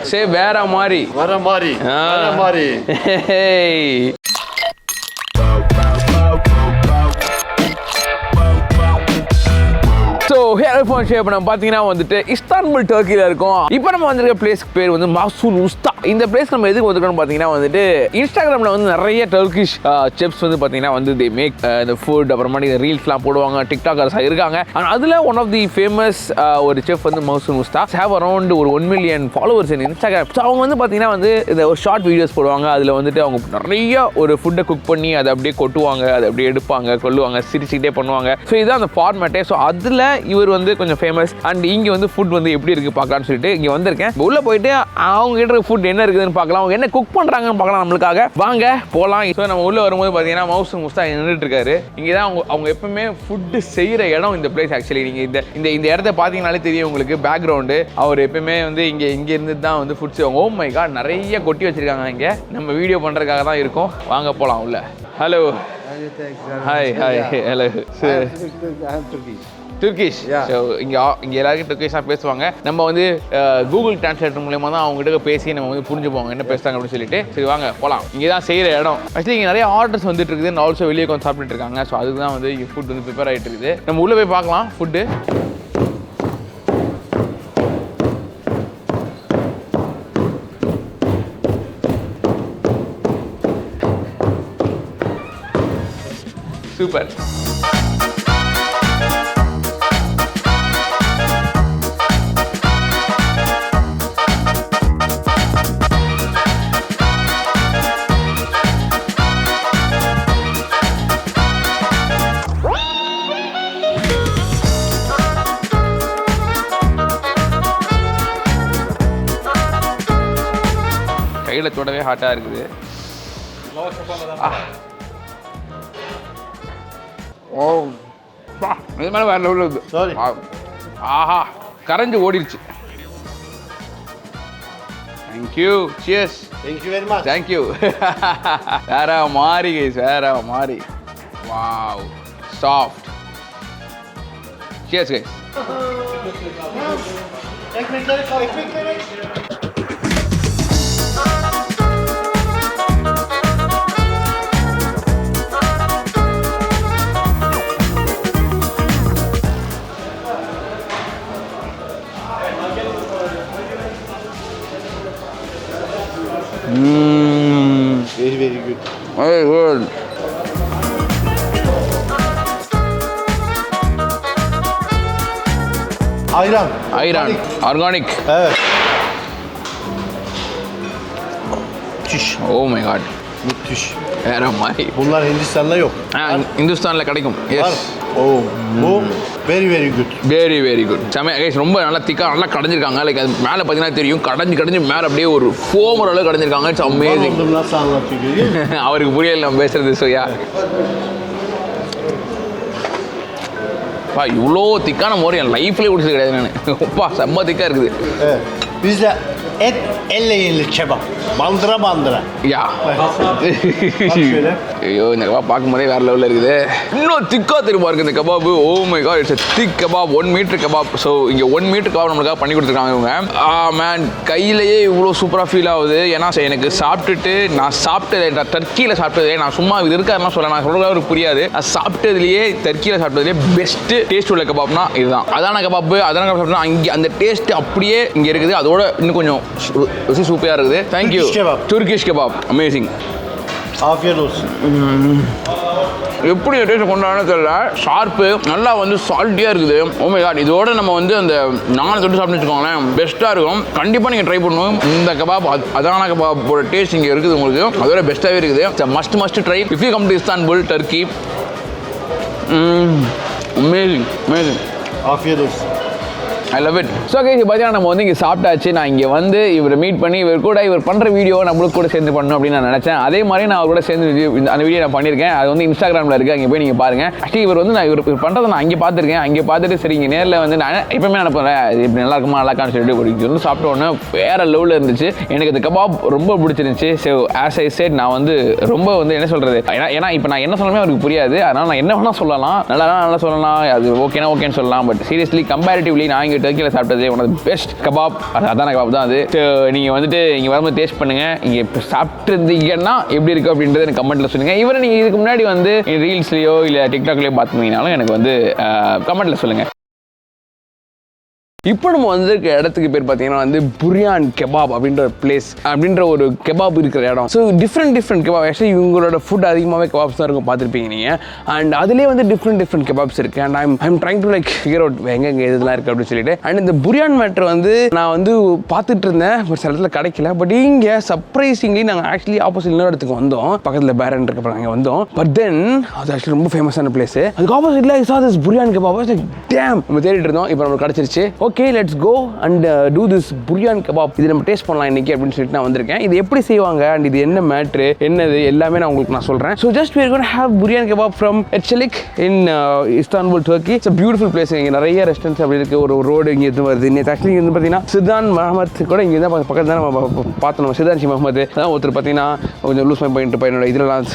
சே வேற மாதிரி இப்போ நம்ம பார்த்தீங்கன்னா வந்துட்டு இஸ்தான்புல் டர்க்கியில் இருக்கும். இப்போ நம்ம வந்திருக்க பிளேஸ்க்கு பேர் வந்து மாசூல் உஸ்தா. இந்த பிளேஸ் நம்ம எதுக்கு வந்துருக்கோம்னு பார்த்தீங்கன்னா வந்துட்டு இன்ஸ்டாகிராமில் வந்து நிறைய டர்க்கிஷ் செஃப்ஸ் வந்து பார்த்தீங்கன்னா வந்து தே மேக் இந்த ஃபுட், அப்புறமா ரீல்ஸ்லாம் போடுவாங்க, டிக்டாக்கர்ஸ் இருக்காங்க. ஆனால் அதில் ஒன் ஆஃப் தி ஃபேமஸ் ஒரு செஃப் வந்து மாசூல் உஸ்தா ஹேவ் அரௌண்ட் ஒரு 1 million followers in Instagram. So அவங்க வந்து பார்த்தீங்கன்னா வந்து இந்த ஒரு ஷார்ட் வீடியோஸ் போடுவாங்க. அதில் வந்துட்டு அவங்க நிறைய ஒரு ஃபுட்டை குக் பண்ணி அதை அப்படியே கொட்டுவாங்க, அதை அப்படியே எடுப்பாங்க, கொள்ளுவாங்க, சிரிச்சுக்கிட்டே பண்ணுவாங்க. ஸோ இதுதான் அந்த ஃபார்மேட்டே. ஸோ அதில் இவர் வந்து கொஞ்சம் ஃபேமஸ். அண்ட் இங்கே வந்து ஃபுட் வந்து எப்படி இருக்குது பார்க்கலான்னு சொல்லிட்டு இங்கே வந்திருக்கேன். உள்ளே போயிட்டு அவங்க கிட்ட ஃபுட் என்ன இருக்குதுன்னு பார்க்கலாம், அவங்க என்ன குக் பண்ணுறாங்கன்னு பார்க்கலாம். நம்மளுக்காக வாங்க போகலாம். ஸோ நம்ம உள்ளே வரும்போது பார்த்தீங்கன்னா மாசூல் உஸ்தா நின்றுட்டு இருக்காரு. இங்கே தான் அவங்க எப்பவுமே ஃபுட்டு செய்கிற இடம் இந்த பிளேஸ். ஆக்சுவலி நீங்கள் இந்த இடத்த பார்த்தீங்கன்னாலே தெரியும் உங்களுக்கு பேக்ரவுண்டு. அவர் எப்பவுமே வந்து இங்கே இருந்து தான் வந்து ஃபுட் செய்வாங்க. ஓ மை காட், நிறைய கொட்டி வச்சிருக்காங்க இங்கே. நம்ம வீடியோ பண்ணுறதுக்காக தான் இருக்கோம். வாங்க போகலாம் உள்ள. Hello, hi hi, hello. Turkish. So இங்கே எல்லாருக்கும் துர்கிஷ் தான் பேசுவாங்க. நம்ம வந்து கூகுள் டிரான்ஸ்லேட்டர் மூலயமா தான் அவங்ககிட்ட பேசி நம்ம வந்து புரிஞ்சுப்போம் என்ன பேசுகிறாங்க அப்படின்னு சொல்லிட்டு. சரி வாங்க போகலாம். இங்கே தான் செய்கிற இடம். ஆக்சுவலி இங்கே நிறைய ஆர்டர்ஸ் வந்துட்டு இருக்குது. ஆல்சோ வெளியே கொஞ்சம் சாப்பிட்டுட்டு இருக்காங்க. ஸோ அதுக்கு தான் வந்து இங்கே ஃபுட் வந்து ப்ரிப்பேர் ஆகிட்டு இருக்குது. நம்ம உள்ளே போய் பார்க்கலாம் ஃபுட்டு. சூப்பர். கையில் தொடவே ஹாட்டாக இருக்குது. ஓ இது மேலே வேறு லெவலில் இருக்குது. ஆஹா, கரைஞ்சி ஓடிடுச்சு. Thank you, cheers. Thank you very much. Thank you. வேற மாதிரி கைஸ், வேற மாதிரி. Wow, soft. Cheers guys. Very good. Very good. Ayran. Organic. Evet. Müthiş. Oh my god. Müthiş. வேற மாதிரி. Bunlar Hindistan'da yok. இந்துஸ்தானில் கிடைக்கும். எஸ். ஓ, bu very very good. Very very good. செம guys, ரொம்ப நல்லா திக்காக நல்லா கடைஞ்சிருக்காங்க. லைக் அது மேலே பார்த்தீங்கன்னா தெரியும், கடைஞ்சு மேலே அப்படியே ஒரு ஃபோமர் அளவு கடைஞ்சிருக்காங்க. It's amazing. அவருக்கு புரியல நம்ம பேசுறது. சோயா இவ்வளோ திக்கான மோர் என் லைஃப்லேயே குடிச்சது கிடையாது நான். அப்பா செம்ம திக்காக இருக்குது. Bizde et elle yenilir kebap. Bandıra. யா. ஐயோ, இந்த கபாப் பார்க்கும்போதே வேறு லெவலில் இருக்குது. இன்னும் திக்காக தெரியுமா இருக்குது இந்த kebab. Oh my God, it's thick kebab. 1 metre kebab. So இங்கே 1 மீட்டர் கபாப் நம்மளுக்காக பண்ணி கொடுத்துருக்காங்க இவங்க. மேன், கையிலேயே இவ்வளோ சூப்பராக ஃபீல் ஆகுது. ஏன்னா எனக்கு சாப்பிட்டுட்டு நான் சாப்பிட்டது டர்க்கியில் சாப்பிட்டதே, நான் சும்மா இது இருக்காருலாம் சொல்ல, நான் சொல்கிறது அவருக்கு புரியாது. நான் சாப்பிட்டதுலேயே டர்க்கியில் சாப்பிட்டதுலேயே பெஸ்ட்டு டேஸ்ட் உள்ள கபாப்னா இதுதான். அதான கபாப்பு, அதான கபாப் சாப்பிட்டா அங்கே அந்த டேஸ்ட் அப்படியே இங்கே இருக்குது. அதோட இன்னும் கொஞ்சம் ருசி சூப்பராக இருக்குது. Thank you. Turkish kebab amazing. Afiyet olsun. எப்படி டேஸ்ட் கொண்டாடுன்னு தெரியல. ஷார்ப்பு நல்லா வந்து சால்ட்டியாக இருக்குது. ஓ மை காட், இதோட நம்ம வந்து அந்த நான் தொட்டு சாப்பிட்டு வச்சுக்கோங்களேன், பெஸ்ட்டாக இருக்கும். கண்டிப்பாக நீங்கள் ட்ரை பண்ணணும். இந்த கபாப் அதான கபாப்போட டேஸ்ட் இங்கே இருக்குது உங்களுக்கு. அதோட பெஸ்ட்டாகவே இருக்குது. Must try if you come to Istanbul Turkey. Amazing. Afiyet olsun. I love it. So guys, பார்த்தீங்கன்னா நம்ம வந்து இங்கே சாப்பிட்டாச்சு. நான் இங்கே வந்து இவரை மீட் பண்ணி இவர் பண்ணுற வீடியோ நம்மளுக்கு கூட சேர்ந்து பண்ணணும் அப்படின்னு நான் நினச்சேன். அதே மாதிரி நான் அவர் கூட சேர்ந்து அந்த வீடியோ நான் பண்ணியிருக்கேன். அது வந்து இன்ஸ்டாகிராமில் இருக்குது, அங்கே போய் நீங்கள் பாருங்கள். ஆக்சுவலி இவர் வந்து இவர் பண்ணுறதை நான் அங்கே பார்த்துருக்கேன். அங்கே பார்த்துட்டு சரி இங்கே நேரில் வந்து நான் எப்பவுமே நினைப்பேன் இப்படி நல்லா இருக்குமா நல்லா இருக்கான்னு சொல்லிட்டு ஒரு வந்து சாப்பிட்ட உடனே வேறு லெவலில் இருந்துச்சு. எனக்கு இந்த கபாப் ரொம்ப பிடிச்சிருந்துச்சு. ஸோ ஆஸ் ஐ செட், நான் வந்து ரொம்ப வந்து என்ன சொல்கிறது, ஏன்னா இப்போ நான் என்ன சொல்லணுமே அவருக்கு புரியாது. அதனால் நான் என்ன வேணால் சொல்லலாம், நல்லா சொல்லலாம், அது ஓகேன்னு சொல்லலாம். பட் சீரியஸ்லி கம்பேரிட்டிவ்லி நான் இங்கே டர்க்கியில் சாப்பிட்டது one of the best kebab. அதான கபாப் தான் அது. நீங்கள் வந்துட்டு இங்கே வரும்போது டேஸ்ட் பண்ணுங்கள். இங்கே இப்போ சாப்பிட்ருந்தீங்கன்னா எப்படி இருக்குது அப்படின்றத எனக்கு கமெண்ட்டில் சொல்லுங்கள். இவரை நீங்கள் இதுக்கு முன்னாடி வந்து ரீல்ஸ்லையோ இல்லை டிக்டாக்லேயோ பார்த்துருந்தீங்கனாலும் எனக்கு வந்து கமெண்ட்டில் சொல்லுங்கள். இப்போ நம்ம வந்திருக்க இடத்துக்கு பேர் பார்த்தீங்கன்னா வந்து புரியான் கெபாப் அப்படின்ற ஒரு பிளேஸ், அப்படின்ற ஒரு கெபாப் இருக்கிற இடம். So different kebab. ஆக்சுவலி இவங்களோட ஃபுட் அதிகமாகவே கெபாப்ஸ் தான் இருக்கும், பார்த்துருப்பீங்க நீங்கள். அண்ட் அதுலேயே வந்து டிஃப்ரெண்ட் கெபாப்ஸ் இருக்குது. And I'm trying to like figure out எங்கே இதெல்லாம் இருக்குது அப்படின்னு சொல்லிட்டு. அண்ட் இந்த புரியான் மேட்ரு வந்து நான் வந்து பார்த்துட்டு இருந்தேன், ஒரு சில இடத்துல கிடைக்கல. பட் இங்கே சர்ப்ரைசிங்லி நாங்கள் ஆக்சுவலி ஆப்போசிட் இன்னொரு இடத்துக்கு வந்தோம், பக்கத்தில் பேரன் இருக்க அங்கே வந்தோம். பட் தென் அது ஆக்சுவலி ரொம்ப ஃபேமஸான பிளேஸ். அதுக்கு ஆப்போசிட்டில் ஐ saw this buryan kebab. Dam, நம்ம தேடிட்டு இருந்தோம், இப்போ நம்மளுக்கு கிடச்சிருச்சு. Okay, let's go and do this buryan kebab. இது நம்ம டேஸ்ட் பண்ணலாம் இன்னைக்கு அப்படின்னு சொல்லிட்டு நான் வந்திருக்கேன். இது எப்படி செய்வாங்க அண்ட் இது என்ன மேட்ரு என்னது எல்லாமே நான் உங்களுக்கு நான் சொல்கிறேன். So just we are going to have buryan kebab from எட்சலிக் in Istanbul, Turkey. It's a beautiful place. இங்கே நிறைய ரெஸ்டாரண்ட்ஸ் அப்படி இருக்குது. ஒரு ரோடு இங்கே இருந்து வருது. இன்னைக்கு ஆக்சுவலி இங்கே வந்து பார்த்தீங்கன்னா சிதான் மஹமத் கூட இங்கே தான் பக்கத்தில் தான் நம்ம பார்த்தோம். நம்ம சிதான்ஷி மஹமத் அதான் ஒருத்தர் பார்த்தீங்கன்னா கொஞ்சம் லூஸ் மை பாயிண்ட் என்னோட இதெல்லாம்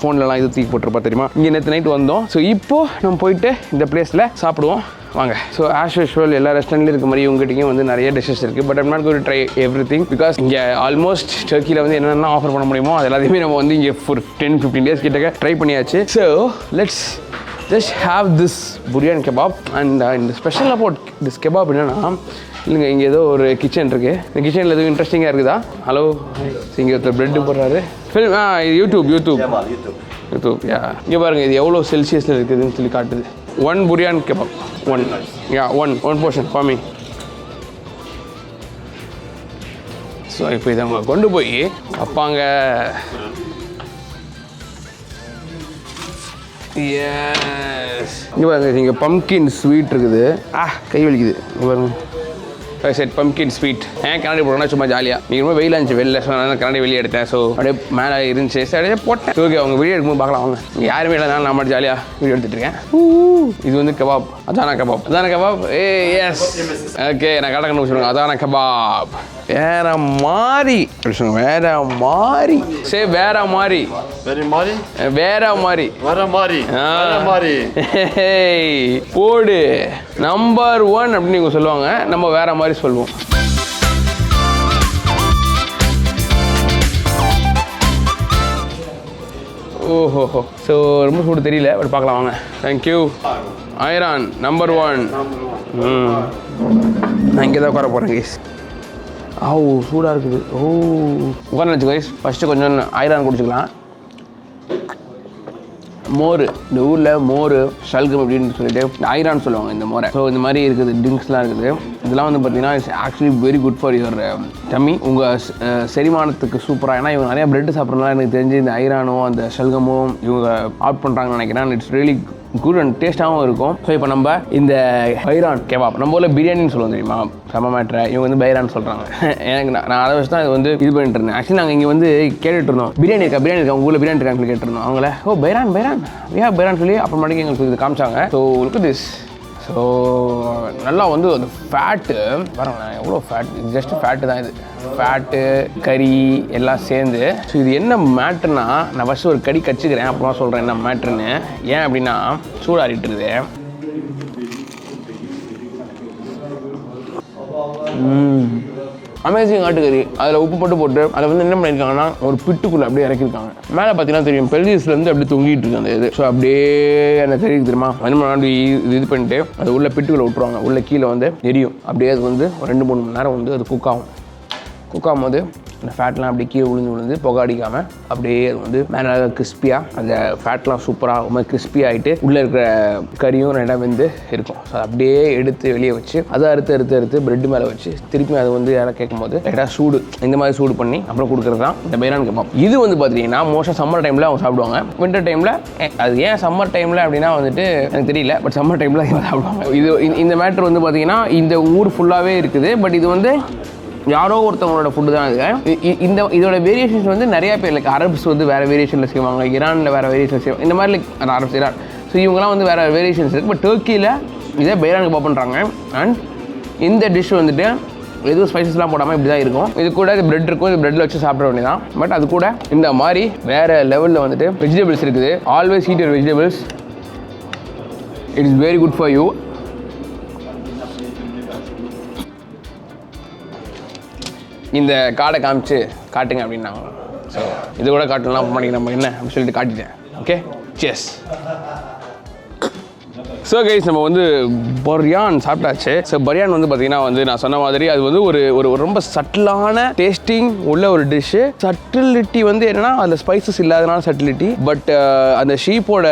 ஃபோன்லலாம் இது தூக்கி போட்டுருப்பா தெரியுமா. இங்கே நேற்று நைட் வந்தோம். ஸோ இப்போது நம்ம போயிட்டு இந்த பிளேஸில் சாப்பிடுவோம் வாங்க. ஸோ ஆஸ் யூஷுவல் எல்லா ரெஸ்டாரண்ட்லையும் இருக்க மாதிரி உங்ககிட்டையும் வந்து நிறைய டிஷ்ஷஸ் இருக்குது. But I'm not going to try everything because இங்கே ஆல்மோஸ்ட் டர்க்கியில் வந்து என்னென்ன ஆஃபர் பண்ண முடியுமோ அது எல்லாத்தையுமே நம்ம வந்து இங்கே ஒரு 10-15 days கிட்டக்க ட்ரை பண்ணியாச்சு. So let's just have this buryan kebab. And இந்த ஸ்பெஷல் அபவுட் திஸ் கெபாப் என்னென்னா, இல்லைங்க இங்கே ஏதோ ஒரு கிச்சன் இருக்குது. இந்த கிச்சனில் எதுவும் இன்ட்ரெஸ்டிங்காக இருக்குதா? ஹலோ, இங்கே ஒருத்தர் ப்ரெட்டு போடுறாரு. ஃபில்ம் யூடியூப் யா. இங்கே பாருங்கள் இது எவ்வளோ செல்சியஸில் இருக்குதுன்னு சொல்லி காட்டுது. 1 புரியான் kebab. 1. Yeah, one portion for me. So இப்போ இதை அவங்க கொண்டு போய் அப்பாங்க. எஸ், இங்கே பாருங்க, இங்கே பம்கின் ஸ்வீட் இருக்குது. கை வலிக்குது. இங்கே பாருங்க, செட் பம்கின் ஸ்வீட். ஏன் கண்ணாடி போடணும்னா சும்மா ஜாலியாக. நீங்கள் ரொம்ப வெயில் இருந்துச்சு வெளில, ஸோ நான் கண்ணாடி வெளியே எடுத்தேன். ஸோ அப்படியே மேலே இருந்துச்சு, சரி அப்படியே போட்டேன். ஓகே, அவங்க வீடியோ எடுக்கும்போது பார்க்கலாம் வாங்க. இங்கே யாருமே இல்லைனாலும் நான் மட்டும் ஜாலியாக வீடியோ எடுத்துகிட்டு இருக்கேன். இது வந்து கபாப், அதான கபாப். எஸ், ஓகே, நான் கரெக்டாக கண்டுபிடிச்சிருங்க. அதான கபாப் வேற மாதிரி அப்படி சொல்லுங்க. வேற மாதிரி போடு நம்பர் 1 அப்படின்னு நீங்கள் சொல்லுவாங்க, நம்ம வேற மாதிரி சொல்லுவோம். ஓஹோஹோ, ஸோ ரொம்ப சூடு தெரியல, பட் பார்க்கலாம் வாங்க. தேங்க்யூ. Iron number 1. நான் இங்கே தான் உட்கார போகிறேன் கைஸ். சூடாக இருக்குது. உட்கார வச்சு கைஸ். ஃபஸ்ட்டு கொஞ்சம் ஐரான் குடிச்சிக்கலாம். மோர், இந்த ஊரில் மோர் ஷல்கம் அப்படின்னு சொல்லிட்டு ஐரான் சொல்லுவாங்க இந்த மோரை. ஸோ இந்த மாதிரி இருக்குது, ட்ரிங்க்ஸ்லாம் இருக்குது. இதெல்லாம் வந்து பார்த்தீங்கன்னா it's actually very good for your dummy, உங்கள் செரிமானத்துக்கு சூப்பராக. ஏன்னா இவங்க நிறையா பிரெட் சாப்பிட்றதுனால எனக்கு தெரிஞ்சு இந்த ஐரானும் அந்த ஷல்கமும் இவங்க ஆட் பண்ணுறாங்கன்னு நினைக்கிறேன். இட்ஸ் ரியலி குட் அண்ட் டேஸ்ட்டாகவும் இருக்கும். ஸோ இப்போ நம்ம இந்த பைரான் கெபாப், நம்ம ஊரில் பிரியாணின்னு சொல்லுவோம் தெரியுமா, செம மேட்ரை. இவங்க வந்து பைரான் சொல்கிறாங்க. எனக்கு நான் அதை வச்சு தான் இது வந்து இது பண்ணிட்டு இருந்தேன். ஆக்சுவலி நாங்கள் இங்கே வந்து கேட்டுட்டு இருந்தோம், பிரியாணி இருக்கா உங்கள் ஊரில் பிரியாணி இருக்கான்னு சொல்லி கேட்டுருந்தோம். அவங்கள பைரான் சொல்லி அப்புறமேட்டுக்கு எங்களுக்கு இது காமிச்சாங்க. So look at this. So நல்லா வந்து அந்த ஃபேட்டு பாருங்களேன், எவ்வளோ ஃபேட். இது ஜஸ்ட் ஃபேட்டு தான். இது ஃபேட்டு கறி எல்லாம் சேர்ந்து. ஸோ இது என்ன மேட்ருன்னா, நான் ஃபஸ்ட்டு ஒரு கடி கடிச்சிக்கிறேன், அப்புறமா சொல்கிறேன் என்ன மேட்ருன்னு. ஏன் அப்படின்னா சூடாறிட்டு இருக்குது. அமேசிங் ஆட்டுக்கறி. அதில் உப்பு போட்டு அதை வந்து என்ன பண்ணியிருக்காங்கன்னா ஒரு பிட்டுக்குள்ளே அப்படியே இறக்கிருக்காங்க. மேலே பார்த்தீங்கன்னா தெரியும், பெல்லிஸ்லேருந்து அப்படியே தொங்கிட்டு இருக்கு அந்த இது. ஸோ அப்படியே அந்த கறிக்கு தெரியுமா, வந்து இது பண்ணிட்டு அது உள்ள பிட்டுக்குள்ளே விட்டுருவாங்க. உள்ள கீழே வந்து எரியும். அப்படியே அது வந்து ஒரு 2-3 மணி நேரம் வந்து அது குக் ஆகும் போது அந்த ஃபேட்லாம் அப்படியே கீழே விழுந்து புகை அடிக்காமல் அப்படியே அது வந்து மேலே கிறிஸ்பியாக அந்த ஃபேட்லாம் சூப்பராக ரொம்ப கிறிஸ்பி ஆகிட்டு உள்ளே இருக்கிற கறியும் ரெண்டாக வெந்து இருக்கும். ஸோ அப்படியே எடுத்து வெளியே வச்சு அதை அறுத்து பிரெட்டு மேலே வச்சு திருப்பி அதை வந்து யாரை கேட்கும் போது லைட்டாக சூடு இந்த மாதிரி சூடு பண்ணி அப்புறம் கொடுக்குறது தான் இந்த பைரான் கபாப். இது வந்து பார்த்தீங்கன்னா மோஸ்ட்டாக சம்மர் டைமில் அவங்க சாப்பிடுவாங்க. வின்டர் டைமில் அது ஏன் சம்மர் டைமில் அப்படின்னா வந்துட்டு எனக்கு தெரியல, பட் சம்மர் டைமில் இவங்க சாப்பிடுவாங்க. இது இந்த மேட்ரு வந்து பார்த்தீங்கன்னா இந்த ஊர் ஃபுல்லாகவே இருக்குது. பட் இது வந்து யாரோ ஒருத்தவங்களோட ஃபுட்டு தான் இது. இதோட வேரியேஷன்ஸ் வந்து நிறையா பேர் லைக் அரப்ஸ் வந்து வேறு வேரியேஷனில் செய்வாங்க, ஈரானில் வேறு வேரியேஷன் செய்வாங்க, இந்த மாதிரி லைக் அரப்ஸ் ஈரான். ஸோ இவங்கலாம் வந்து வேறு வேரியேஷன்ஸ் இருக்குது. பட் டர்க்கியில் இதே பைரான் கபாப் பண்ணுறாங்க. அண்ட் இந்த டிஷ் வந்துட்டு எதுவும் ஸ்பைசஸ்லாம் போடாமல் இப்படி தான் இருக்கும். இது கூட இது பிரெட் இருக்கும், இது பிரெட்டில் வச்சு சாப்பிட வேண்டியதான். பட் அது கூட இந்த மாதிரி வேறு லெவலில் வந்துட்டு வெஜிடபிள்ஸ் இருக்குது. Always eat your vegetables, it is very good for you. இந்த கார்டை காட்டுங்க அப்படின்னாங்க. ஸோ இது கூட காட்டலாம் பண்ணிக்க நம்ம என்ன அப்படின்னு சொல்லிட்டு காட்டிட்டேன். ஓகே செஸ். ஸோ கைஸ் நம்ம வந்து பர்யான் சாப்பிட்டாச்சு. ஸோ பர்யான் வந்து பார்த்தீங்கன்னா வந்து நான் சொன்ன மாதிரி அது வந்து ஒரு ரொம்ப சட்டிலான டேஸ்டிங் உள்ள ஒரு டிஷ்ஷு. சட்டிலிட்டி வந்து என்னன்னா அதில் ஸ்பைசஸ் இல்லாதனால சட்டிலிட்டி. பட் அந்த ஷீப்போட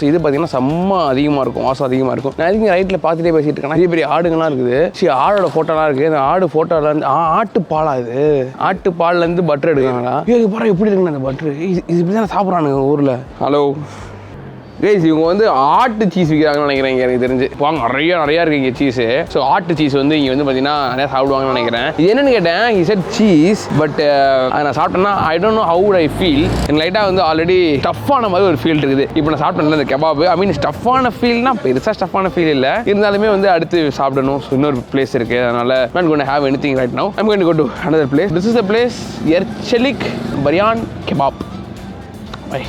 இது பார்த்தீங்கன்னா செம்ம அதிகமாக இருக்கும், வாசம் அதிகமாக இருக்கும். நான் இதுக்கு ரைட்டில் பார்த்துட்டே பேசிட்டு இருக்கேன். நிறைய பெரிய ஆடுங்கள்லாம் இருக்குது. ஆடோட ஃபோட்டோலாம் இருக்குது. அந்த ஆடு ஃபோட்டோலேருந்து ஆட்டு பாலா இது, ஆட்டு பால்லேருந்து பட்டர் எடுக்கிறாங்களா? பாரு எப்படி இருக்குன்னு அந்த பட்டரு. இது இப்படி தானே சாப்பிட்றானுங்க ஊரில். ஹலோ கைஸ், இவங்க வந்து ஆட்டு சீஸ் விற்கிறாங்கன்னு நினைக்கிறேன் எனக்கு தெரிஞ்சு. வாங்க நிறையா இருக்குது இங்கே சீஸு. ஸோ ஆட்டு சீஸ் வந்து இங்கே வந்து பார்த்தீங்கன்னா நிறையா சாப்பிடுவாங்கன்னு நினைக்கிறேன். இது என்னன்னு கேட்டேன், he said சீஸ். பட் அதை நான் சாப்பிட்டேன்னா I don't know how would I feel. எனக்கு லைட்டாக வந்து ஆல்ரெடி ஸ்டஃப்பான மாதிரி ஒரு ஃபீல் இருக்குது. இப்போ நான் சாப்பிட்டேன்ல இந்த கெபாப், ஐ மீன் ஸ்டஃப்பான ஃபீல்னா பெருசாக ஸ்டஃப்பான ஃபீல் இல்லை, இருந்தாலுமே வந்து அடுத்து சாப்பிடணும். ஸோ இன்னொரு பிளேஸ் இருக்குது, அதனால் நான் going to have anything right now. I'm going to go to another place. This is the place, Erçelik Baryan Kebab. Bye.